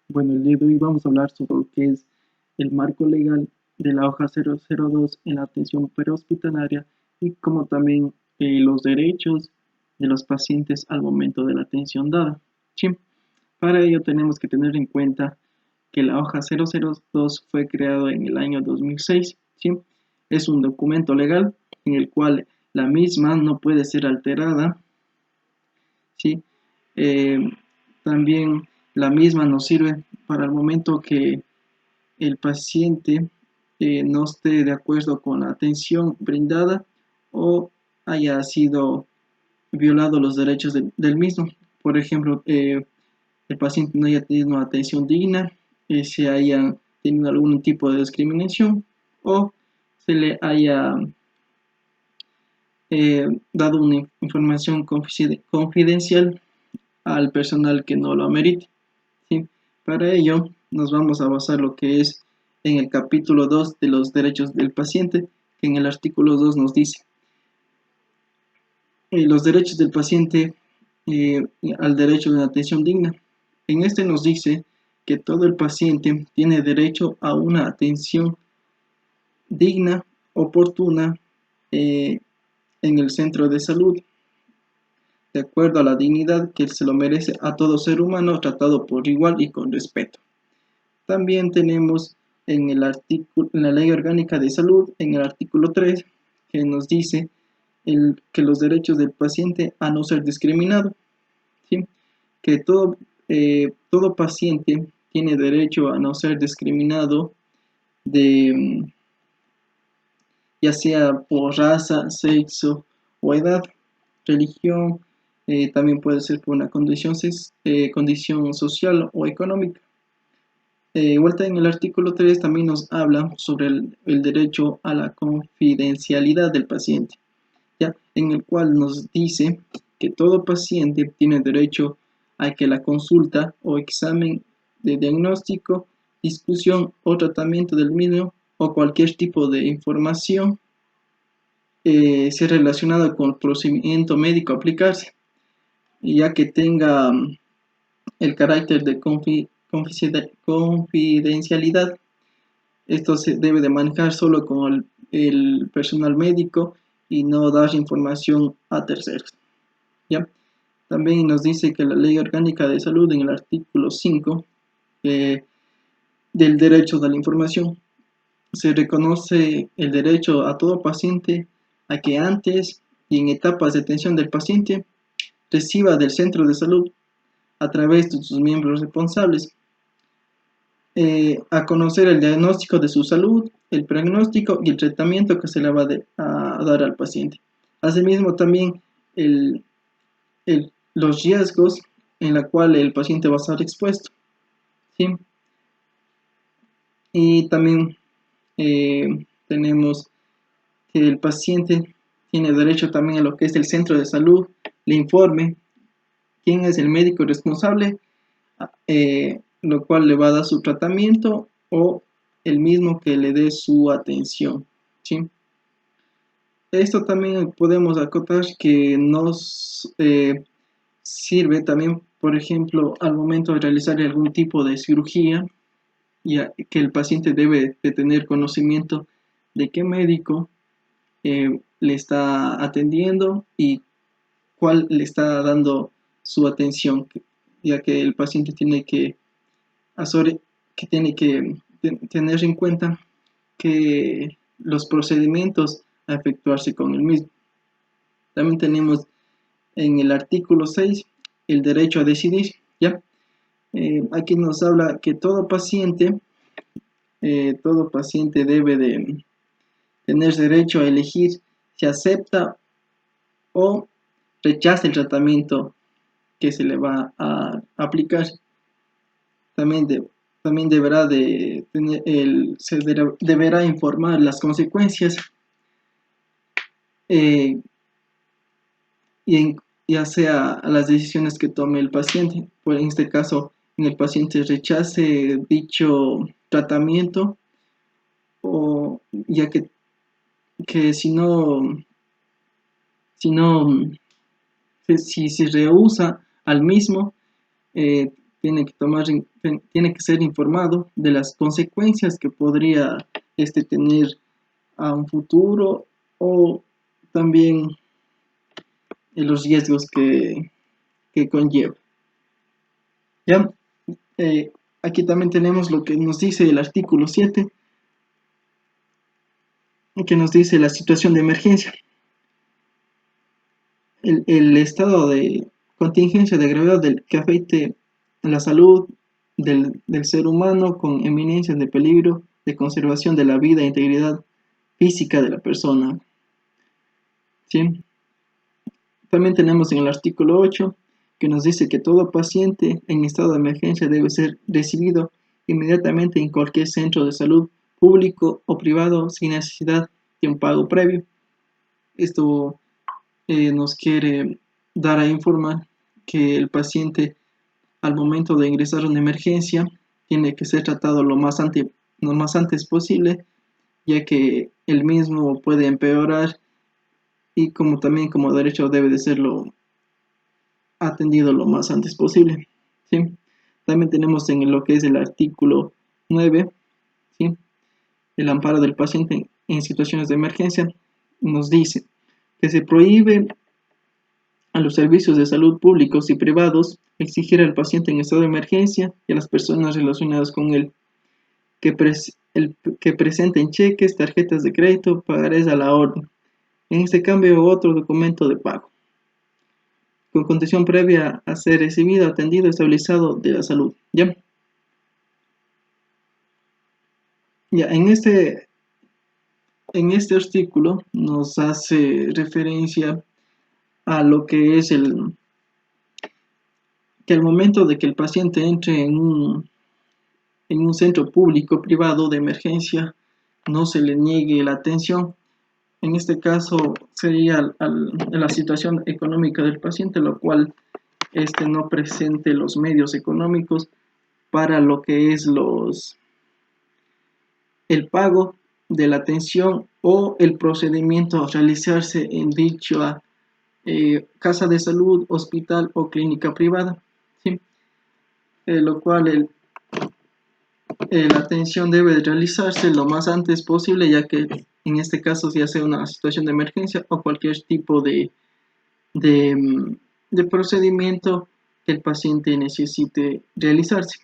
Bueno, el día de hoy vamos a hablar sobre lo que es el marco legal de la hoja 002 en la atención prehospitalaria y como también los derechos de los pacientes al momento de la atención dada. Sí, para ello tenemos que tener en cuenta que la hoja 002 fue creado en el año 2006. ¿Sí? Es un documento legal en el cual la misma no puede ser alterada. ¿Sí? Eh, También la misma nos sirve para el momento que el paciente no esté de acuerdo con la atención brindada o haya sido violado los derechos del mismo. Por ejemplo, el paciente no haya tenido una atención digna, se haya tenido algún tipo de discriminación o se le haya dado una información confidencial al personal que no lo amerite. ¿Sí? Para ello, nos vamos a basar lo que es en el capítulo 2 de los derechos del paciente, que en el artículo 2 nos dice los derechos del paciente eh, al derecho de una atención digna. En este nos dice que todo el paciente tiene derecho a una atención digna, oportuna, eh, en el centro de salud, de acuerdo a la dignidad que se lo merece a todo ser humano tratado por igual y con respeto. También tenemos en la Ley Orgánica de Salud, en el artículo 3, que nos dice que los derechos del paciente a no ser discriminado, ¿sí? Que todo paciente tiene derecho a no ser discriminado de, ya sea por raza, sexo o edad, religión, también puede ser por una condición social o económica. Vuelta en el artículo 3 también nos habla sobre el derecho a la confidencialidad del paciente, ¿ya? En el cual nos dice que todo paciente tiene derecho a que la consulta o examen de diagnóstico, discusión o tratamiento del mismo o cualquier tipo de información sea relacionada con el procedimiento médico a aplicarse, ya que tenga el carácter de confidencialidad. Esto se debe de manejar solo con el personal médico y no dar información a terceros. ¿Ya? También nos dice que la Ley Orgánica de Salud en el artículo 5 del derecho de la información se reconoce el derecho a todo paciente a que antes y en etapas de atención del paciente reciba del centro de salud a través de sus miembros responsables a conocer el diagnóstico de su salud, el pronóstico y el tratamiento que se le va a dar al paciente. Asimismo, también el, los riesgos en la cual el paciente va a estar expuesto. ¿Sí? Y también tenemos que el paciente tiene derecho también a lo que es el centro de salud, le informe quién es el médico responsable, lo cual le va a dar su tratamiento o el mismo que le dé su atención. ¿Sí? Esto también podemos acotar que nos sirve también, por ejemplo, al momento de realizar algún tipo de cirugía, ya que el paciente debe de tener conocimiento de qué médico le está atendiendo y cuál le está dando su atención, ya que el paciente tiene que tener en cuenta que los procedimientos a efectuarse con el mismo. También tenemos en el artículo 6 el derecho a decidir, ¿ya? Aquí nos habla que todo paciente debe de tener derecho a elegir si acepta o rechaza el tratamiento que se le va a aplicar. También, también deberá de tener deberá informar las consecuencias eh, y ya sea a las decisiones que tome el paciente. Pues en este caso, en el paciente rechace dicho tratamiento o ya que si no, si se rehúsa al mismo, tiene que ser informado de las consecuencias que podría tener a un futuro, o también los riesgos que conlleva. ¿Ya? Aquí también tenemos lo que nos dice el artículo 7, que nos dice la situación de emergencia. El estado de contingencia de gravedad que afecte la salud del ser humano con eminencias de peligro de conservación de la vida e integridad física de la persona. ¿Sí? También tenemos en el artículo 8 que nos dice que todo paciente en estado de emergencia debe ser recibido inmediatamente en cualquier centro de salud público o privado sin necesidad de un pago previo. Esto nos quiere dar a informar que el paciente, al momento de ingresar a una emergencia, tiene que ser tratado lo más antes posible, ya que el mismo puede empeorar, y también como derecho debe de serlo atendido lo más antes posible. ¿Sí? También tenemos en lo que es el artículo 9, ¿sí? El amparo del paciente en situaciones de emergencia. Nos dice que se prohíbe a los servicios de salud públicos y privados exigir al paciente en estado de emergencia y a las personas relacionadas con él que presenten cheques, tarjetas de crédito, pagarés a la orden, en este cambio otro documento de pago, con condición previa a ser recibido, atendido, estabilizado de la salud. ¿Ya? Ya, en este artículo nos hace referencia a lo que es que al momento de que el paciente entre en un centro público privado de emergencia, no se le niegue la atención. En este caso sería la situación económica del paciente, lo cual no presente los medios económicos para lo que es el pago de la atención o el procedimiento a realizarse en dicha casa de salud, hospital o clínica privada. ¿Sí? Lo cual la atención debe realizarse lo más antes posible, ya que en este caso ya sea una situación de emergencia o cualquier tipo de procedimiento que el paciente necesite realizarse.